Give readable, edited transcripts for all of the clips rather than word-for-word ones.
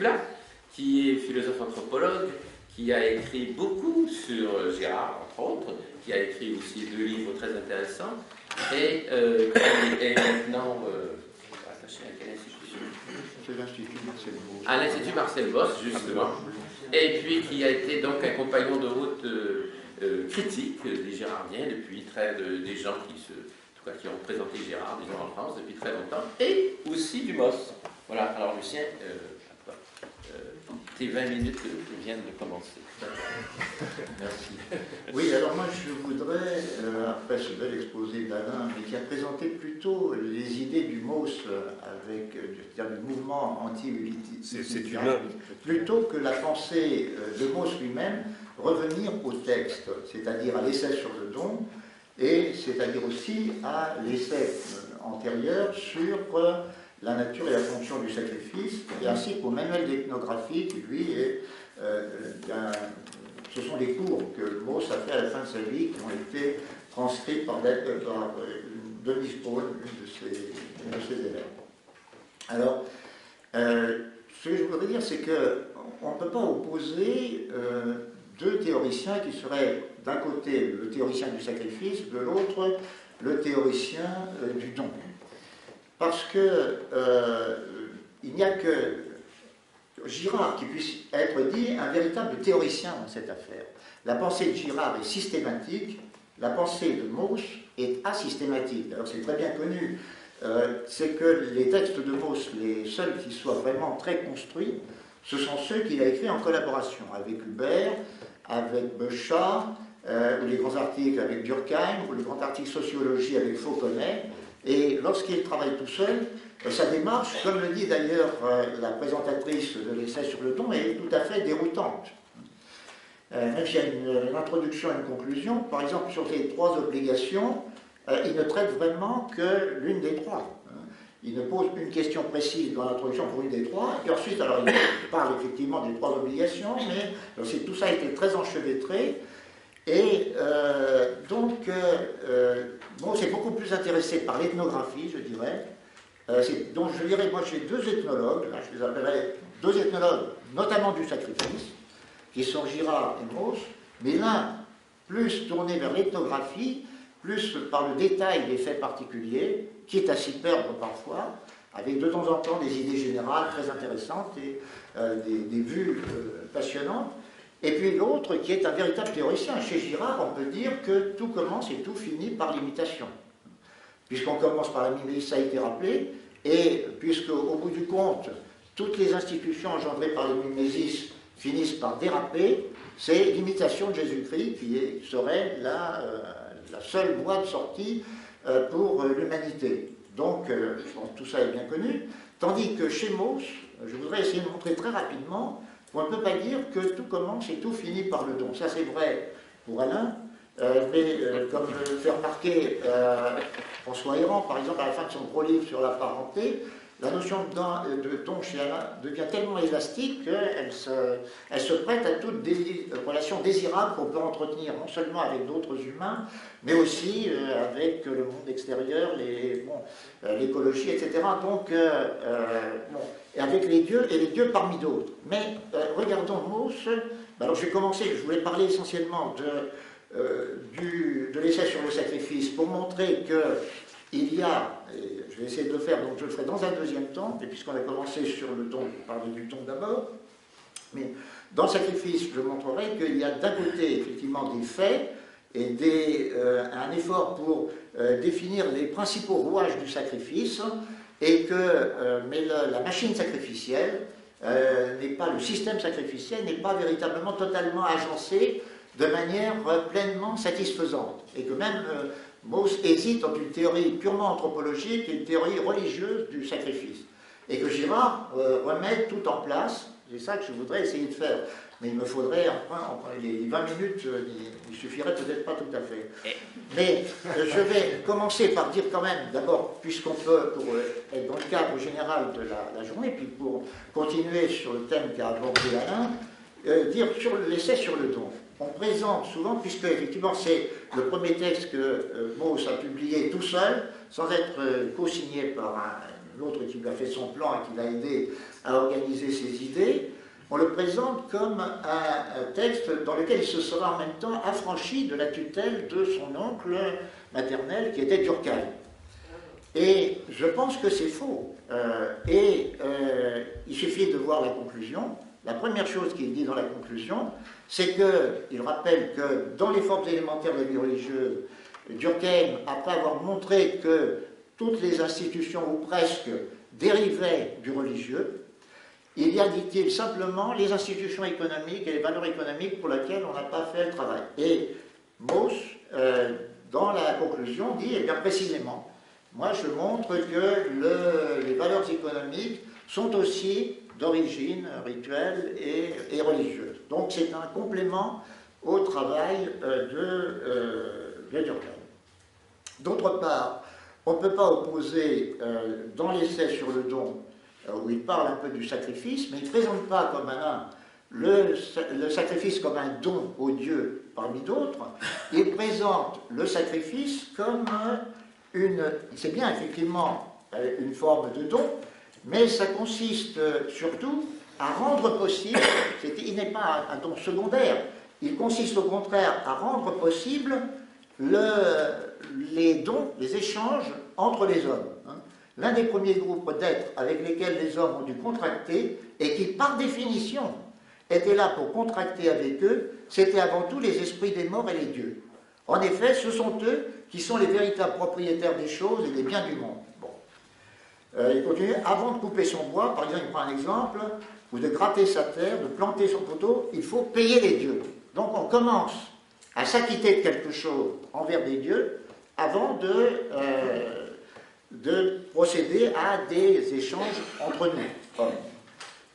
Là, qui est philosophe anthropologue, qui a écrit beaucoup sur Girard, entre autres, qui a écrit aussi 2 livres très intéressants, et qui est maintenant attaché à quelle institution? C'est l'Institut Marcel Boss. À l'Institut Marcel Boss, justement, et puis qui a été donc un compagnon de route critique des Girardiens depuis des gens qui ont présenté Girard, disons, en France depuis très longtemps, et aussi du MOS. Voilà, alors Lucien, tes 20 minutes viennent de commencer. Merci. Oui, alors moi je voudrais, après ce bel exposé d'Alain, mais qui a présenté plutôt les idées du MOS avec le mouvement anti-utilitarisme, plutôt que la pensée de MOS lui-même, revenir au texte, c'est-à-dire à l'essai sur le don, et c'est-à-dire aussi à l'essai antérieur sur la nature et la fonction du sacrifice, et ainsi qu'au manuel d'ethnographie qui, lui, ce sont des cours que Mauss a fait à la fin de sa vie, qui ont été transcrits par Denise Paul, une de ses élèves. Alors, ce que je voudrais dire, c'est qu'on ne peut pas opposer 2 théoriciens qui seraient, d'un côté, le théoricien du sacrifice, de l'autre, le théoricien du don. Parce que il n'y a que Girard qui puisse être dit un véritable théoricien dans cette affaire. La pensée de Girard est systématique, la pensée de Mauss est asystématique. Alors c'est très bien connu, c'est que les textes de Mauss, les seuls qui soient vraiment très construits, ce sont ceux qu'il a écrits en collaboration avec Hubert, avec Beuchat, ou les grands articles avec Durkheim, ou les grands articles sociologie avec Fauconnet. Et lorsqu'il travaille tout seul, sa démarche, comme le dit d'ailleurs la présentatrice de l'essai sur le don, est tout à fait déroutante. Même s'il y a une introduction et une conclusion, par exemple sur les 3 obligations, il ne traite vraiment que l'une des 3. Il ne pose une question précise dans l'introduction pour une des 3, et ensuite, alors il parle effectivement des 3 obligations, mais tout ça a été très enchevêtré. Et donc, c'est beaucoup plus intéressé par l'ethnographie, je dirais. Donc, je dirais, moi, j'ai 2 ethnologues, là, je les appellerai 2 ethnologues, notamment du sacrifice, qui sont Girard et Mauss, mais l'un plus tourné vers l'ethnographie, plus par le détail des faits particuliers, quitte à s'y perdre parfois, avec de temps en temps des idées générales très intéressantes et des vues passionnantes. Et puis l'autre qui est un véritable théoricien. Chez Girard, on peut dire que tout commence et tout finit par l'imitation. Puisqu'on commence par la mimésis, ça a été rappelé, et puisqu'au bout du compte, toutes les institutions engendrées par les mimésis finissent par déraper, c'est l'imitation de Jésus-Christ qui serait la seule voie de sortie pour l'humanité. Donc, tout ça est bien connu. Tandis que chez Mauss, je voudrais essayer de montrer très rapidement, on ne peut pas dire que tout commence et tout finit par le don. Ça, c'est vrai pour Alain, mais comme le fait remarquer François Héran, par exemple, à la fin de son gros livre sur la parenté, la notion de don chez Alain devient tellement élastique qu'elle se prête à toutes des relations désirables qu'on peut entretenir, non seulement avec d'autres humains, mais aussi avec le monde extérieur, l'écologie, etc. Donc, et avec les dieux, et les dieux parmi d'autres. Mais regardons Mauss. Alors, je vais commencer, je voulais parler essentiellement de l'essai sur le sacrifice, pour montrer qu'il y a, et je vais essayer de le faire, donc je le ferai dans un deuxième temps, et puisqu'on a commencé sur le don, je parle du don d'abord, mais dans le sacrifice, je montrerai qu'il y a d'un côté, effectivement, des faits, et un effort pour définir les principaux rouages du sacrifice, et mais la machine sacrificielle n'est pas, le système sacrificiel n'est pas véritablement totalement agencé de manière pleinement satisfaisante, et que même Mauss hésite entre une théorie purement anthropologique et une théorie religieuse du sacrifice, et que Girard remet tout en place. C'est ça que je voudrais essayer de faire, mais il me faudrait, les 20 minutes, il suffirait peut-être pas tout à fait. Mais je vais commencer par dire quand même, d'abord, puisqu'on peut, pour être dans le cadre général de la journée, puis pour continuer sur le thème qu'a abordé Alain, dire sur l'essai sur le don. On présente souvent, puisque effectivement c'est le premier texte que Mauss a publié tout seul, sans être co-signé par l'autre qui lui a fait son plan et qui l'a aidé à organiser ses idées, on le présente comme un texte dans lequel il se sera en même temps affranchi de la tutelle de son oncle maternel qui était Durkheim. Et je pense que c'est faux. Il suffit de voir la conclusion. La première chose qu'il dit dans la conclusion, c'est qu'il rappelle que dans les formes élémentaires de la vie religieuse, Durkheim, après avoir montré que toutes les institutions, ou presque, dérivaient du religieux, il y a, dit-il, simplement les institutions économiques et les valeurs économiques pour lesquelles on n'a pas fait le travail. Et Mauss, dans la conclusion, dit, eh bien précisément, moi je montre que les valeurs économiques sont aussi d'origine rituelle et religieuse. Donc c'est un complément au travail de Durkheim. D'autre part, on ne peut pas opposer dans l'essai sur le don, où il parle un peu du sacrifice, mais il ne présente pas comme le sacrifice comme un don au Dieu parmi d'autres. Il présente le sacrifice comme c'est bien effectivement une forme de don, mais ça consiste surtout à rendre possible, il n'est pas un don secondaire, il consiste au contraire à rendre possible les dons, les échanges entre les hommes. L'un des premiers groupes d'êtres avec lesquels les hommes ont dû contracter, et qui par définition étaient là pour contracter avec eux, c'était avant tout les esprits des morts et les dieux. En effet, ce sont eux qui sont les véritables propriétaires des choses et des biens du monde. Bon. Il continue, avant de couper son bois, par exemple, il prend un exemple, ou de gratter sa terre, de planter son poteau, il faut payer les dieux. Donc on commence à s'acquitter de quelque chose envers des dieux avant de procéder à des échanges entre nous.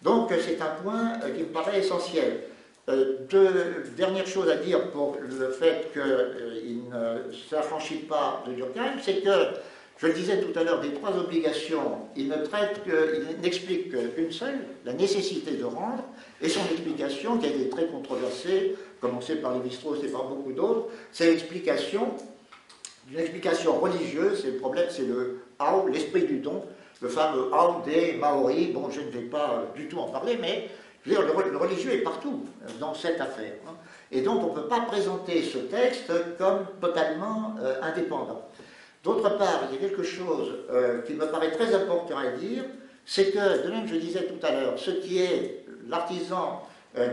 Donc c'est un point qui me paraît essentiel. Deux dernières choses à dire pour le fait qu'il ne s'affranchit pas de Durkheim, c'est que, je le disais tout à l'heure, des trois obligations, il n'explique qu'une seule, la nécessité de rendre, et son explication, qui a été très controversée, commencée par Lévi-Strauss et par beaucoup d'autres, c'est l'explication, une explication religieuse, c'est le problème, c'est le Ao, l'esprit du don, le fameux Ao des Maoris. Bon, je ne vais pas du tout en parler, mais je veux dire, le religieux est partout dans cette affaire. Et donc, on ne peut pas présenter ce texte comme totalement indépendant. D'autre part, il y a quelque chose qui me paraît très important à dire, c'est que, de même je disais tout à l'heure, ce qui est l'artisan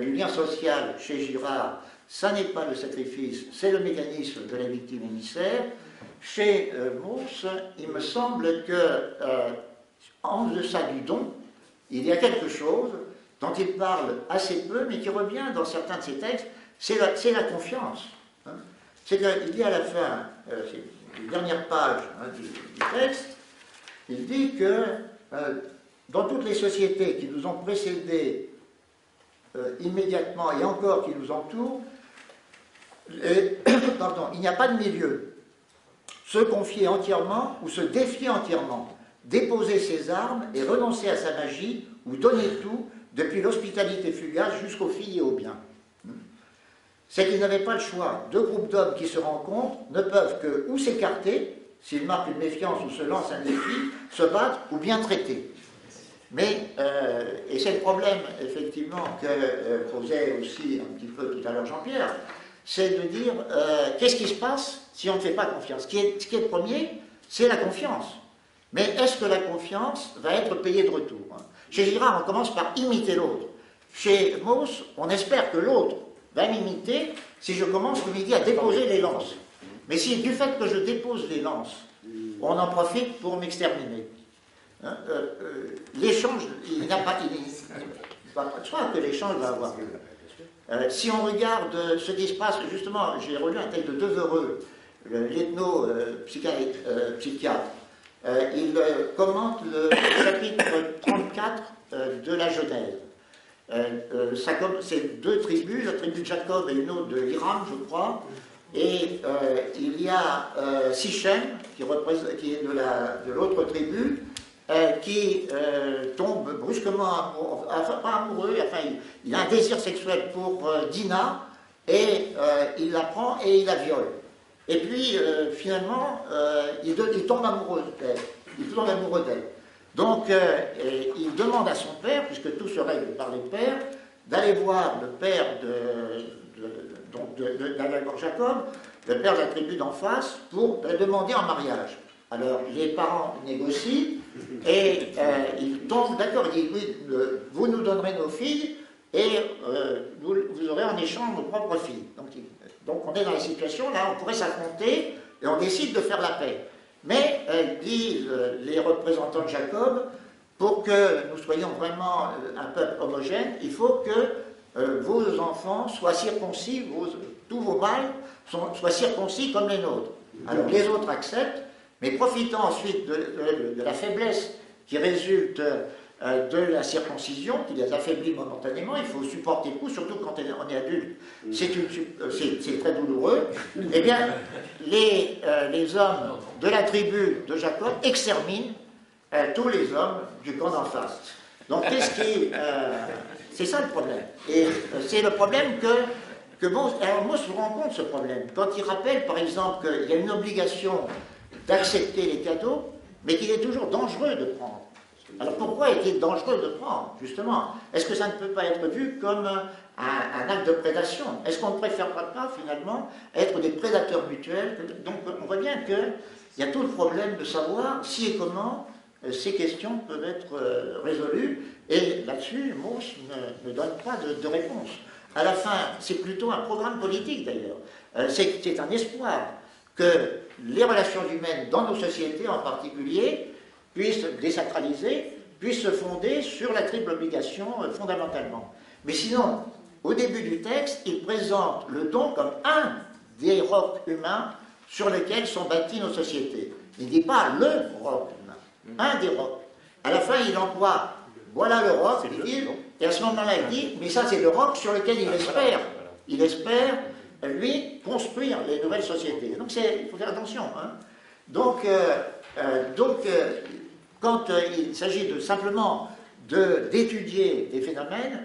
du lien social chez Girard, ça n'est pas le sacrifice, c'est le mécanisme de la victime émissaire. Chez Mauss, il me semble que, en deçà du don, il y a quelque chose dont il parle assez peu, mais qui revient dans certains de ses textes, c'est la confiance. C'est qu'il dit à la fin, c'est la dernière page du texte, il dit que dans toutes les sociétés qui nous ont précédés immédiatement et encore qui nous entourent, il n'y a pas de milieu. Se confier entièrement ou se défier entièrement, déposer ses armes et renoncer à sa magie ou donner tout, depuis l'hospitalité fugace jusqu'aux filles et aux biens. C'est qu'ils n'avaient pas le choix. Deux groupes d'hommes qui se rencontrent ne peuvent que ou s'écarter, s'ils marquent une méfiance ou se lancent un défi, se battre ou bien traiter. Mais, et c'est le problème, effectivement, que posait aussi un petit peu tout à l'heure Jean-Pierre, c'est de dire, qu'est-ce qui se passe si on ne fait pas confiance? Ce qui est le premier, c'est la confiance. Mais est-ce que la confiance va être payée de retour? Chez Girard, on commence par imiter l'autre. Chez Mauss, on espère que l'autre va m'imiter si je commence, comme il dit, à déposer les lances. Mais si du fait que je dépose les lances, on en profite pour m'exterminer. L'échange, il n'y a pas de choix que l'échange va avoir lieu. Si on regarde ce qui se passe, justement, j'ai relu un texte de Devereux, l'ethno-psychiatre. Il commente le chapitre 34 de la Genèse. C'est deux tribus, la tribu de Jacob et une autre de Hiram, je crois, et il y a Sichem, qui est de l'autre tribu, qui tombe brusquement pas amoureux, enfin il a un désir sexuel pour Dinah, et il la prend et il la viole. Et puis finalement, il tombe amoureux d'elle. Donc, il demande à son père, puisque tout se règle par les pères, d'aller voir le père d'Albert Jacob, le père de la tribu d'en face, pour le demander en mariage. Alors, les parents négocient et ils tombent d'accord. Ils disent, oui, vous nous donnerez nos filles et vous aurez en échange nos propres filles. Donc, on est dans la situation, là, on pourrait s'affronter et on décide de faire la paix. Mais, disent les représentants de Jacob, pour que nous soyons vraiment un peuple homogène, il faut que vos enfants soient circoncis, tous vos mâles soient circoncis comme les nôtres. Alors, les autres acceptent, mais profitant ensuite de la faiblesse qui résulte de la circoncision, qui les affaiblit momentanément, il faut supporter le coup, surtout quand on est adulte, c'est très douloureux, eh bien, les hommes de la tribu de Jacob exterminent tous les hommes du camp d'en face. Donc, c'est ça le problème. Et c'est le problème que Mose se rend compte de ce problème. Quand il rappelle, par exemple, qu'il y a une obligation d'accepter les cadeaux, mais qu'il est toujours dangereux de prendre. Alors pourquoi est-il dangereux de prendre, justement? Est-ce que ça ne peut pas être vu comme un acte de prédation? Est-ce qu'on ne préférerait pas, finalement, être des prédateurs mutuels? Donc on voit bien qu'il y a tout le problème de savoir si et comment ces questions peuvent être résolues, et là-dessus, Mose ne donne pas de réponse. À la fin, c'est plutôt un programme politique, d'ailleurs. C'est un espoir que les relations humaines dans nos sociétés en particulier puissent désacraliser, puissent se fonder sur la triple obligation fondamentalement. Mais sinon, au début du texte, il présente le don comme un des rocs humains sur lesquels sont bâties nos sociétés. Il ne dit pas le roc humain, un des rocs. À la fin, il emploie, voilà le roc, dit-il, et à ce moment-là, il dit, mais ça c'est le roc sur lequel il espère. Il espère, lui, construire les nouvelles sociétés. Donc il faut faire attention. Hein. Donc, quand il s'agit simplement d'étudier des phénomènes,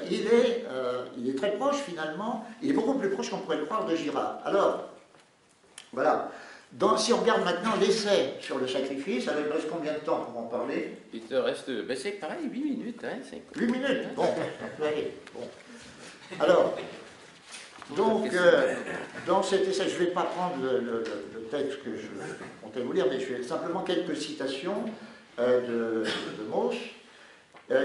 il est très proche finalement, il est beaucoup plus proche qu'on pourrait le croire de Girard. Alors, voilà. Donc, si on regarde maintenant l'essai sur le sacrifice, alors il reste combien de temps pour en parler? Il te reste, ben c'est pareil, 8 minutes. Hein, 8 minutes? Bon, allez. Bon. Alors, donc cet essai, je ne vais pas prendre le texte que je comptais vous lire, mais je vais simplement quelques citations de Mauss.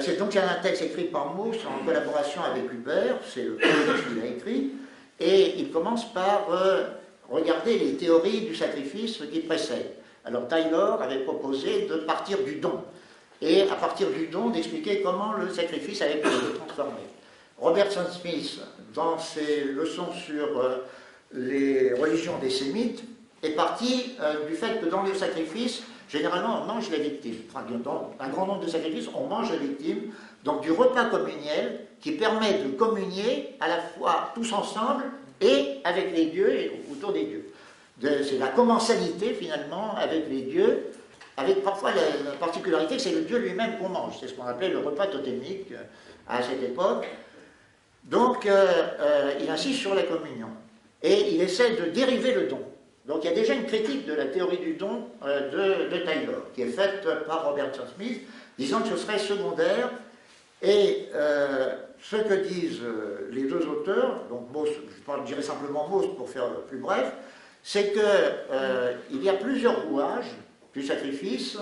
C'est donc un texte écrit par Mauss en collaboration avec Hubert, c'est le texte qu'il a écrit, et il commence par regarder les théories du sacrifice qui précèdent. Alors Taylor avait proposé de partir du don, et à partir du don d'expliquer comment le sacrifice avait pu se transformer. Robertson Smith, dans ses leçons sur les religions des Sémites, est parti du fait que dans le sacrifice, généralement on mange les victimes. Enfin, dans un grand nombre de sacrifices, on mange les victimes, donc du repas communiel qui permet de communier à la fois tous ensemble et avec les dieux et autour des dieux. C'est la commensalité finalement avec les dieux, avec parfois la particularité que c'est le dieu lui-même qu'on mange. C'est ce qu'on appelait le repas totémique à cette époque. Donc il insiste sur la communion et il essaie de dériver le don. Donc il y a déjà une critique de la théorie du don de Taylor qui est faite par Robertson Smith, disant que ce serait secondaire. Et ce que disent les deux auteurs, donc Mauss, je dirais simplement Mauss pour faire plus bref, c'est qu'il y a plusieurs rouages du sacrifice.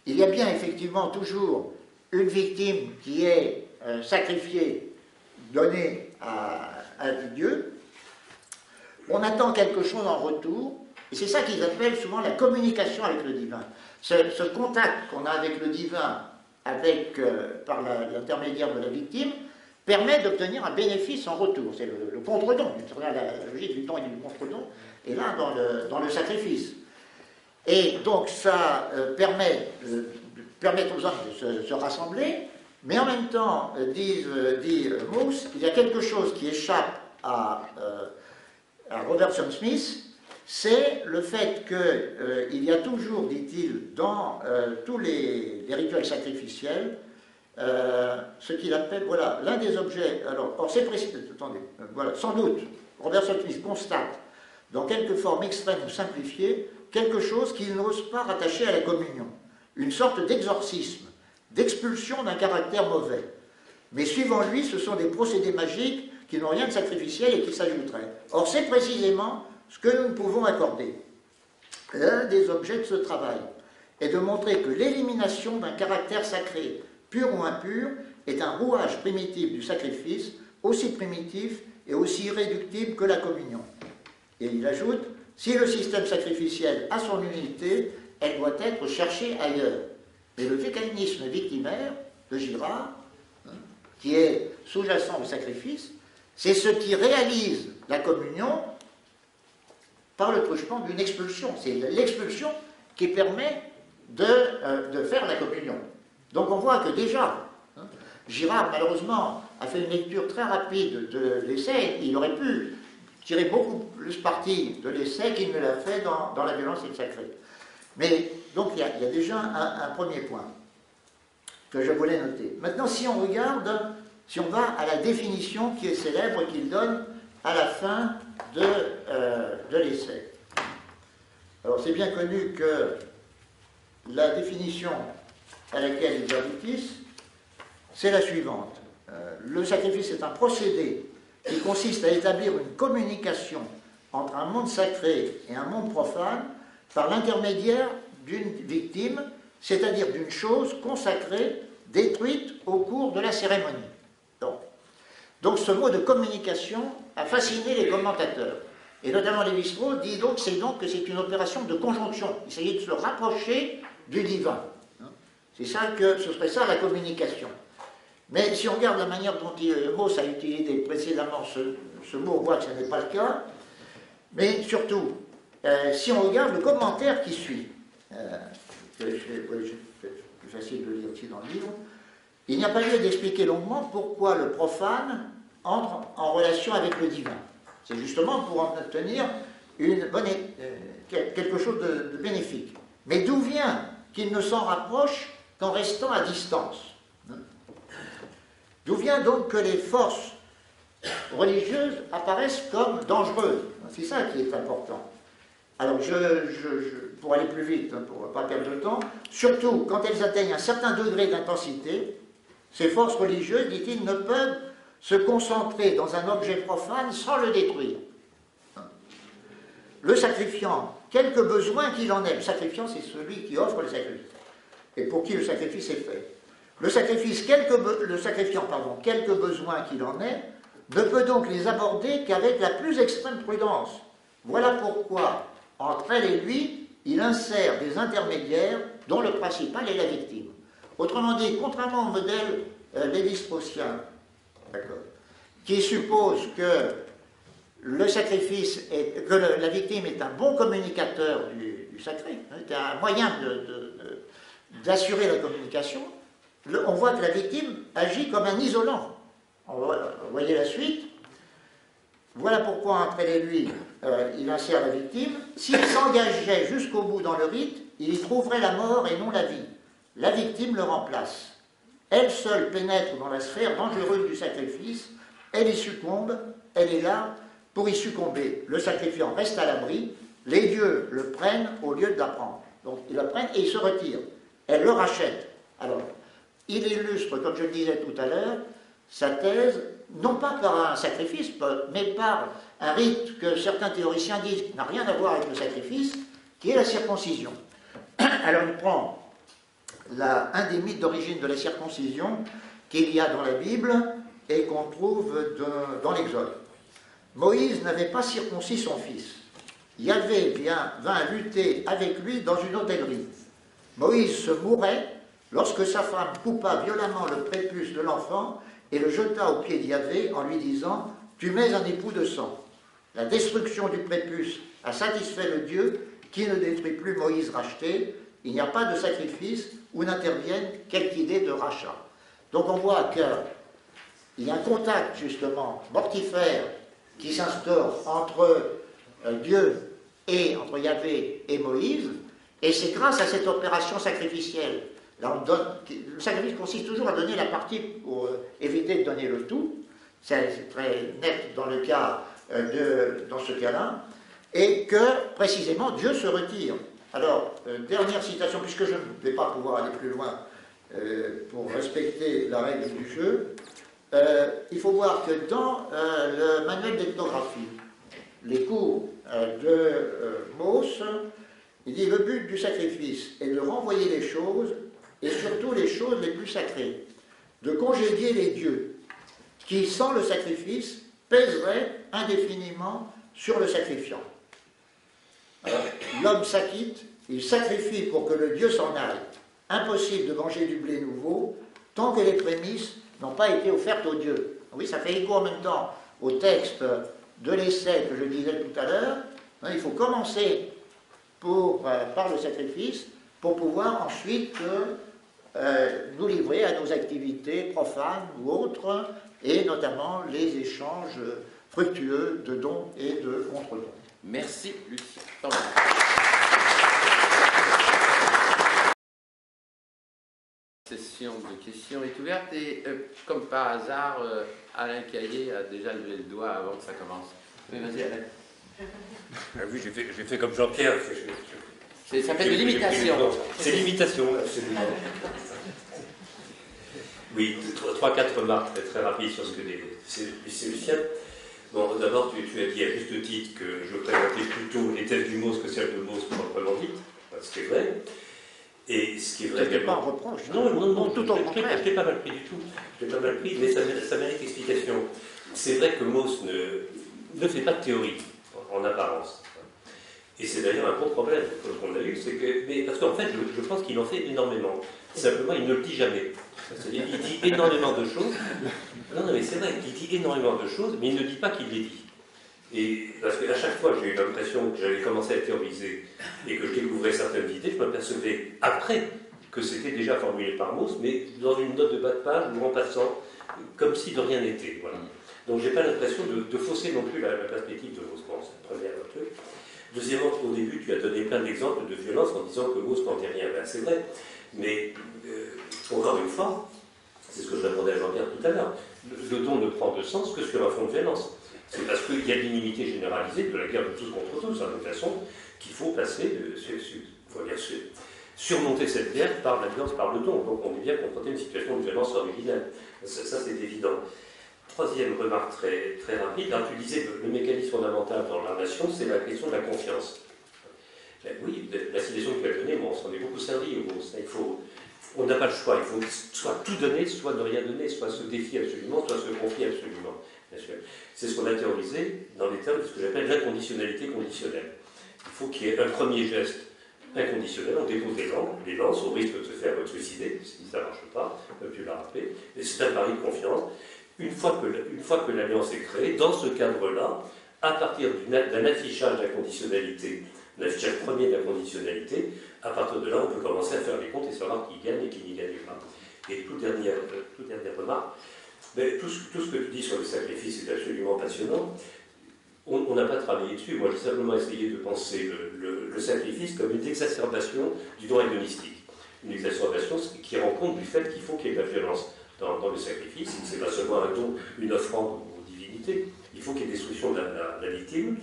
Il y a bien effectivement toujours une victime qui est sacrifiée, donnée à Dieu. On attend quelque chose en retour, et c'est ça qu'ils appellent souvent la communication avec le divin. Ce contact qu'on a avec le divin, par l'intermédiaire de la victime, permet d'obtenir un bénéfice en retour. C'est le contre-don, la logique du don et du contre-don est là dans le sacrifice. Et donc ça permet aux hommes de se rassembler, mais en même temps, dit Mauss, il y a quelque chose qui échappe à Robertson Smith, c'est le fait qu'il y a toujours, dit-il, dans tous les rituels sacrificiels, ce qu'il appelle, voilà, l'un des objets, or c'est précis, attendez, voilà, sans doute, Robertson Smith constate, dans quelques formes extrêmes ou simplifiées, quelque chose qu'il n'ose pas rattacher à la communion. une sorte d'exorcisme, d'expulsion d'un caractère mauvais. Mais suivant lui, ce sont des procédés magiques qui n'ont rien de sacrificiel et qui s'ajouteraient. Or, c'est précisément ce que nous ne pouvons accorder. L'un des objets de ce travail est de montrer que l'élimination d'un caractère sacré, pur ou impur, est un rouage primitif du sacrifice, aussi primitif et aussi irréductible que la communion. Et il ajoute, si le système sacrificiel a son unité, elle doit être cherchée ailleurs. Mais le mécanisme victimaire de Girard, qui est sous-jacent au sacrifice, c'est ce qui réalise la communion par le truchement d'une expulsion. C'est l'expulsion qui permet de faire la communion. Donc on voit que déjà, Girard, malheureusement, a fait une lecture très rapide de l'essai. Il aurait pu tirer beaucoup plus parti de l'essai qu'il ne l'a fait dans La violence et le sacré. Mais donc il y a déjà un premier point que je voulais noter. Maintenant, si on regarde, si on va à la définition qui est célèbre qu'il donne à la fin de l'essai. Alors c'est bien connu que la définition à laquelle ils aboutissent, c'est la suivante. Le sacrifice est un procédé qui consiste à établir une communication entre un monde sacré et un monde profane par l'intermédiaire d'une victime, c'est-à-dire d'une chose consacrée, détruite au cours de la cérémonie. Donc ce mot de communication a fasciné les commentateurs. Et notamment Lévi-Strauss dit donc que c'est une opération de conjonction. Il s'agit de se rapprocher du divin. C'est ça que ce serait ça la communication. Mais si on regarde la manière dont Mauss a utilisé précédemment ce mot, on voit que ce n'est pas le cas. Mais surtout, si on regarde le commentaire qui suit, c'est plus facile de lire ici dans le livre, il n'y a pas lieu d'expliquer longuement pourquoi le profane entre en relation avec le divin. C'est justement pour en obtenir quelque chose de bénéfique. Mais d'où vient qu'il ne s'en rapproche qu'en restant à distance? D'où vient donc que les forces religieuses apparaissent comme dangereuses? C'est ça qui est important. Alors, pour aller plus vite, pour ne pas perdre de temps, surtout quand elles atteignent un certain degré d'intensité, ces forces religieuses, dit-il, ne peuvent se concentrer dans un objet profane sans le détruire. Le sacrifiant, quelque besoin qu'il en ait, le sacrifiant c'est celui qui offre le sacrifice, et pour qui le sacrifice est fait. Le sacrifiant, quelque besoin qu'il en ait, ne peut donc les aborder qu'avec la plus extrême prudence. Voilà pourquoi, entre elle et lui, il insère des intermédiaires dont le principal est la victime. Autrement dit, contrairement au modèle lévi-straussien, qui suppose que le sacrifice que la victime est un bon communicateur du sacré, c'est un moyen d'assurer la communication, on voit que la victime agit comme un isolant. Vous voyez la suite. Voilà pourquoi, entre elle et lui, il insère la victime. S'il s'engageait jusqu'au bout dans le rite, il y trouverait la mort et non la vie. La victime le remplace. Elle seule pénètre dans la sphère dangereuse du sacrifice. Elle y succombe. Elle est là pour y succomber. Le sacrifiant reste à l'abri. Les dieux le prennent au lieu de la prendre. Donc ils la prennent et ils se retirent. Elle le rachète. Alors, il illustre, comme je le disais tout à l'heure, sa thèse, non pas par un sacrifice, mais par un rite que certains théoriciens disent n'a rien à voir avec le sacrifice, qui est la circoncision. Alors il prend un des mythes d'origine de la circoncision qu'il y a dans la Bible et qu'on trouve dans l'Exode. Moïse n'avait pas circoncis son fils. Yahvé vint lutter avec lui dans une hôtellerie. Moïse se mourait lorsque sa femme coupa violemment le prépuce de l'enfant et le jeta aux pieds d'Yahvé en lui disant « Tu m'es un époux de sang ». La destruction du prépuce a satisfait le Dieu qui ne détruit plus Moïse racheté. Il n'y a pas de sacrifice où n'intervienne quelque idée de rachat. Donc on voit qu'il y a un contact justement mortifère qui s'instaure entre Dieu et entre Yahvé et Moïse, et c'est grâce à cette opération sacrificielle. Là, le sacrifice consiste toujours à donner la partie pour éviter de donner le tout. C'est très net dans le cas dans ce cas-là, et que précisément Dieu se retire. Alors, dernière citation, puisque je ne vais pas pouvoir aller plus loin pour respecter la règle du jeu, il faut voir que dans le manuel d'ethnographie, les cours de Mauss, il dit le but du sacrifice est de renvoyer les choses, et surtout les choses les plus sacrées, de congédier les dieux, qui sans le sacrifice pèseraient indéfiniment sur le sacrifiant. L'homme s'acquitte, il sacrifie pour que le dieu s'en aille. Impossible de manger du blé nouveau tant que les prémices n'ont pas été offertes aux dieux. Oui, ça fait écho en même temps au texte de l'essai que je disais tout à l'heure. Il faut commencer par le sacrifice pour pouvoir ensuite nous livrer à nos activités profanes ou autres, et notamment les échanges fructueux de dons et de contre-dons. Merci, Lucie. La session de questions est ouverte et, comme par hasard, Alain Caillé a déjà levé le doigt avant que ça commence. Oui, vas-y, Alain. Ah oui, j'ai fait comme Jean-Pierre. Ça s'appelle de l'imitation. C'est l'imitation, absolument. Oui, 3-4 remarques très rapides sur ce que c'est Lucien. Bon, d'abord, tu as dit à juste titre que je présentais plutôt les thèses du Mauss que celles de Mauss proprement dites, ce qui est vrai. Et ce qui est vrai. Ce n'est pas un reproche. Non, tout au contraire. Je l'ai pas mal pris du tout. Je l'ai pas mal pris, mais ça mérite explication. C'est vrai que Mauss ne fait pas de théorie, en apparence. Et c'est d'ailleurs un gros problème qu'on a eu, c'est que. Parce qu'en fait, je pense qu'il en fait énormément. Simplement, il ne le dit jamais. C'est-à-dire, il dit énormément de choses. Non, mais c'est vrai, il dit énormément de choses, mais il ne dit pas qu'il les dit. Et parce qu'à chaque fois, j'ai eu l'impression que j'avais commencé à théoriser et que je découvrais certaines idées, je m'apercevais après que c'était déjà formulé par Mauss, mais dans une note de bas de page ou en passant, comme si de rien n'était. Voilà. Donc, j'ai pas l'impression de fausser non plus la perspective de Mauss. Bon, c'est le premier truc. Deuxièmement, au début, tu as donné plein d'exemples de violence en disant que Mauss n'en dit rien. Ben, c'est vrai, mais encore une fois, c'est ce que je répondais à Jean-Pierre tout à l'heure, le don ne prend de sens que sur un fond de violence. C'est parce qu'il y a l'inimité généralisée de la guerre de tous contre tous, de toute façon, qu'il faut passer, surmonter cette guerre par la violence, par le don. Donc on est bien confronté à une situation de violence originelle. Ça c'est évident. Troisième remarque très, très rapide, alors, tu disais que le mécanisme fondamental dans la nation, c'est la question de la confiance. Ben oui, la citation que tu as donnée, bon, on s'en est beaucoup servi. On n'a pas le choix, il faut soit tout donner, soit ne rien donner, soit se défier absolument, soit se confier absolument. Bien sûr. C'est ce qu'on a théorisé dans les termes de ce que j'appelle l'inconditionnalité conditionnelle. Il faut qu'il y ait un premier geste inconditionnel, on dépose les lances au risque de se faire suicider, si ça ne marche pas, comme tu l'as rappelé, et c'est un pari de confiance. Une fois que l'alliance est créée, dans ce cadre-là, à partir d'un affichage de la conditionnalité, l'affichage premier de la conditionnalité, à partir de là, on peut commencer à faire les comptes et savoir qui gagne et qui n'y gagne pas. Et toute dernière remarque, mais tout ce que tu dis sur le sacrifice est absolument passionnant. On n'a pas travaillé dessus. Moi, j'ai simplement essayé de penser le sacrifice comme une exacerbation du don agonistique. Une exacerbation qui rend compte du fait qu'il faut qu'il y ait de la violence dans le sacrifice. Ce n'est pas seulement un don, une offrande aux divinités. Il faut qu'il y ait destruction de la victime.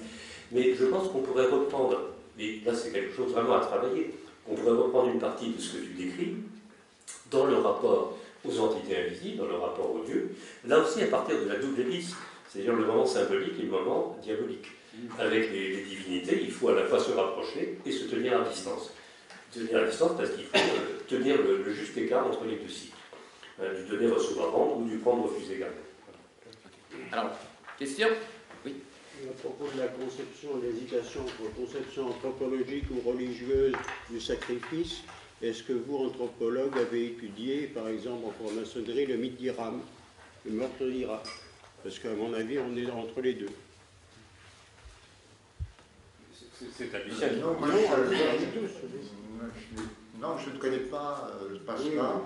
Mais je pense qu'on pourrait reprendre, et là c'est quelque chose vraiment à travailler, on pourrait reprendre une partie de ce que tu décris dans le rapport aux entités invisibles, dans le rapport aux dieux, là aussi à partir de la double hélice, c'est-à-dire le moment symbolique et le moment diabolique. Avec les divinités, il faut à la fois se rapprocher et se tenir à distance. Tenir à distance parce qu'il faut tenir le juste écart entre les deux cycles. Du donner, recevoir, rendre, ou du prendre, refuser, garder. Alors, question ? Oui. À propos de la conception et l'hésitation entre conception anthropologique ou religieuse du sacrifice, est-ce que vous, anthropologue, avez étudié, par exemple, en franc-maçonnerie, le mythe d'Hiram, le meurtre d'Hiram? Parce qu'à mon avis, on est entre les deux. C'est à Lucien. Non, je ne connais pas cela.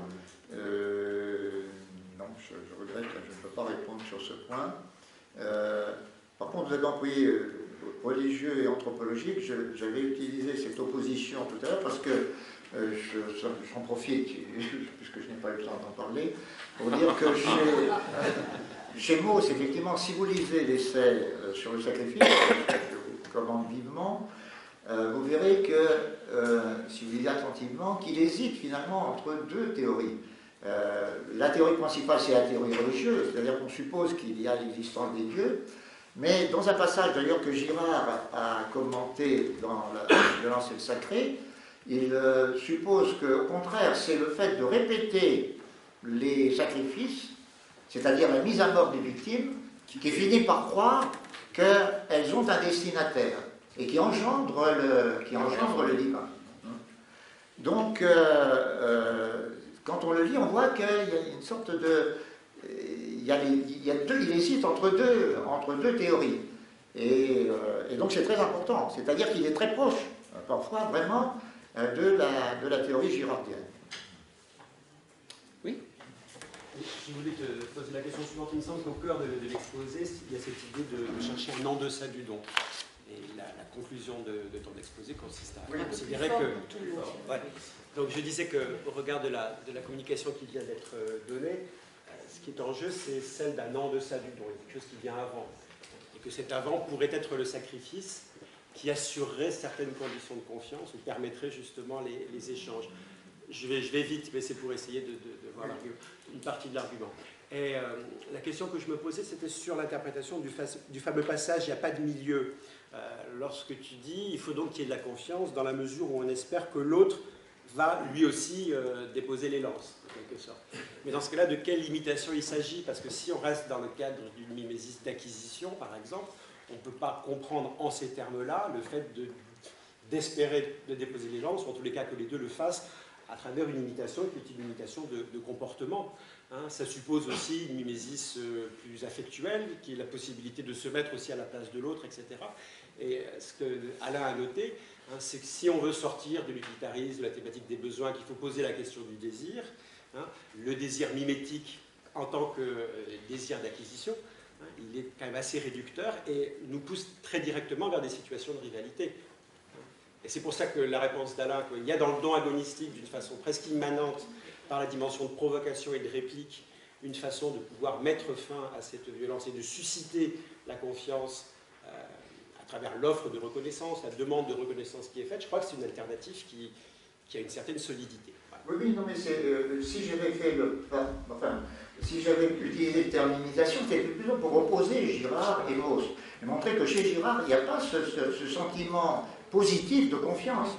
Non, je regrette, je ne peux pas répondre sur ce point. Par contre, vous avez employé religieux et anthropologique. J'avais utilisé cette opposition tout à l'heure parce que j'en profite, puisque je n'ai pas eu le temps d'en parler, pour dire que chez Mauss, effectivement, si vous lisez l'essai sur le sacrifice, je vous recommande vivement, vous verrez que, si vous lisez attentivement, qu'il hésite finalement entre deux théories. La théorie principale, c'est la théorie religieuse, c'est-à-dire qu'on suppose qu'il y a l'existence des dieux, mais dans un passage d'ailleurs que Girard a commenté dans la violence et le sacré, il suppose qu'au contraire, c'est le fait de répéter les sacrifices, c'est-à-dire la mise à mort des victimes, qui finit par croire qu'elles ont un destinataire et qui engendre le divin. Donc, quand on le lit, on voit qu'il y a une sorte de... il hésite entre deux théories. Et donc c'est très important. C'est-à-dire qu'il est très proche, parfois vraiment, de la théorie girardienne. Oui. Je voulais te poser la question suivante. Il me semble qu'au cœur de l'exposé, il y a cette idée de chercher un en deçà du don. Et la conclusion de ton exposé consiste à considérer que... Ouais. Donc je disais qu'au regard de la communication qui vient d'être donnée, ce qui est en jeu, c'est celle d'un en deçà du don, quelque chose qui vient avant. Et que cet avant pourrait être le sacrifice qui assurerait certaines conditions de confiance ou permettrait justement les échanges. Je vais vite, mais c'est pour essayer de voir une partie de l'argument. Et la question que je me posais, c'était sur l'interprétation du fameux passage « il n'y a pas de milieu ». Lorsque tu dis « il faut donc qu'il y ait de la confiance dans la mesure où on espère que l'autre va lui aussi déposer les lances », en quelque sorte. Mais dans ce cas-là, de quelle limitation il s'agit? Parce que si on reste dans le cadre d'une mimésis d'acquisition, par exemple, on ne peut pas comprendre en ces termes-là le fait d'espérer de déposer les lances, ou en tous les cas que les deux le fassent, à travers une imitation, qui est une imitation de comportement. Hein, ça suppose aussi une mimésis plus affectuelle, qui est la possibilité de se mettre aussi à la place de l'autre, etc. Et ce que Alain a noté, hein, c'est que si on veut sortir de l'utilitarisme, de la thématique des besoins, qu'il faut poser la question du désir, hein, le désir mimétique en tant que désir d'acquisition, hein, il est quand même assez réducteur et nous pousse très directement vers des situations de rivalité. Et c'est pour ça que la réponse d'Alain, qu'il y a dans le don agonistique, d'une façon presque immanente, par la dimension de provocation et de réplique, une façon de pouvoir mettre fin à cette violence et de susciter la confiance à travers l'offre de reconnaissance, la demande de reconnaissance qui est faite. Je crois que c'est une alternative qui a une certaine solidité. Voilà. Oui, non, mais si j'avais fait si j'avais utilisé le terme imitation, c'était plutôt pour opposer Girard et Mauss, et montrer que chez Girard, il n'y a pas ce sentiment positif de confiance.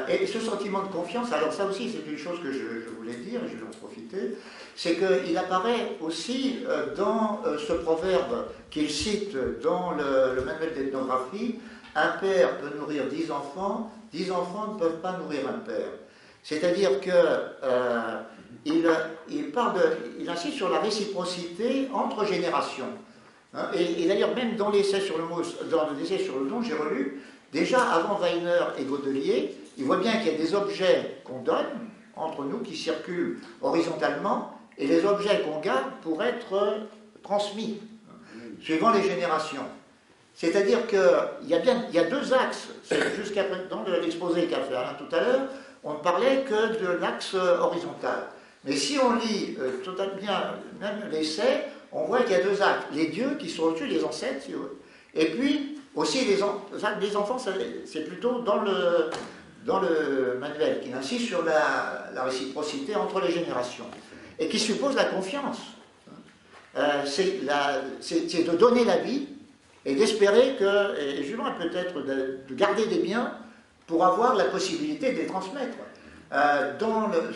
Et ce sentiment de confiance, alors ça aussi c'est une chose que je voulais dire, et je vais en profiter, c'est qu'il apparaît aussi dans ce proverbe qu'il cite dans le manuel d'ethnographie: un père peut nourrir 10 enfants, 10 enfants ne peuvent pas nourrir un père. C'est-à-dire qu'il insiste sur la réciprocité entre générations. Hein, et d'ailleurs, même dans l'essai sur l'essai sur le don, j'ai relu, déjà avant Weiner et Godelier, il voit bien qu'il y a des objets qu'on donne entre nous qui circulent horizontalement et les objets qu'on garde pour être transmis, suivant les générations. C'est-à-dire qu'il y a deux axes. Jusqu'à dans l'exposé qu'a fait Alain tout à l'heure, on ne parlait que de l'axe horizontal. Mais si on lit bien même l'essai, on voit qu'il y a deux axes. Les dieux qui sont au-dessus, les ancêtres, si vous voulez. Et puis, aussi les enfants, c'est plutôt dans le manuel, qui insiste sur la réciprocité entre les générations. Et qui suppose la confiance. C'est de donner la vie et d'espérer que, et Julien peut-être de garder des biens pour avoir la possibilité de les transmettre.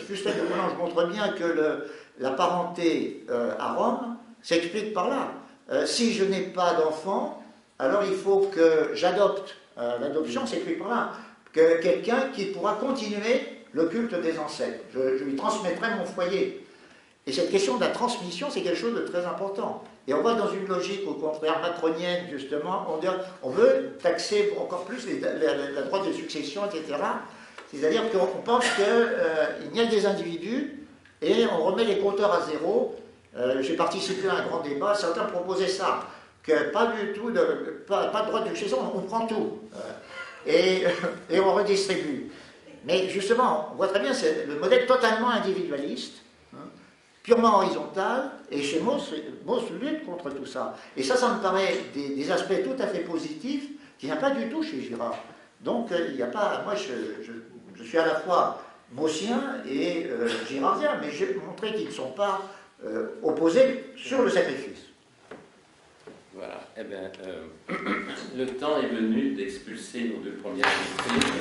Juste à je montre bien que la parenté à Rome s'explique par là. Si je n'ai pas d'enfant, alors il faut que j'adopte. L'adoption s'explique par là. Que quelqu'un qui pourra continuer le culte des ancêtres. Je lui transmettrai mon foyer. Et cette question de la transmission, c'est quelque chose de très important. Et on va dans une logique, au contraire, macronienne, justement, on veut taxer encore plus la droite de succession, etc. C'est-à-dire qu'on pense qu'il y a des individus et on remet les compteurs à zéro. J'ai participé à un grand débat, certains proposaient ça, que pas du tout, pas de droite de succession, on prend tout. Et on redistribue. Mais justement, on voit très bien, c'est le modèle totalement individualiste, purement horizontal, et chez Mauss lutte contre tout ça. Et ça me paraît des aspects tout à fait positifs, qui n'y a pas du tout chez Girard. Donc, il n'y a pas... Moi, je suis à la fois maussien et girardien, mais j'ai montré qu'ils ne sont pas opposés sur le sacrifice. Voilà, eh bien, le temps est venu d'expulser nos deux premières victimes.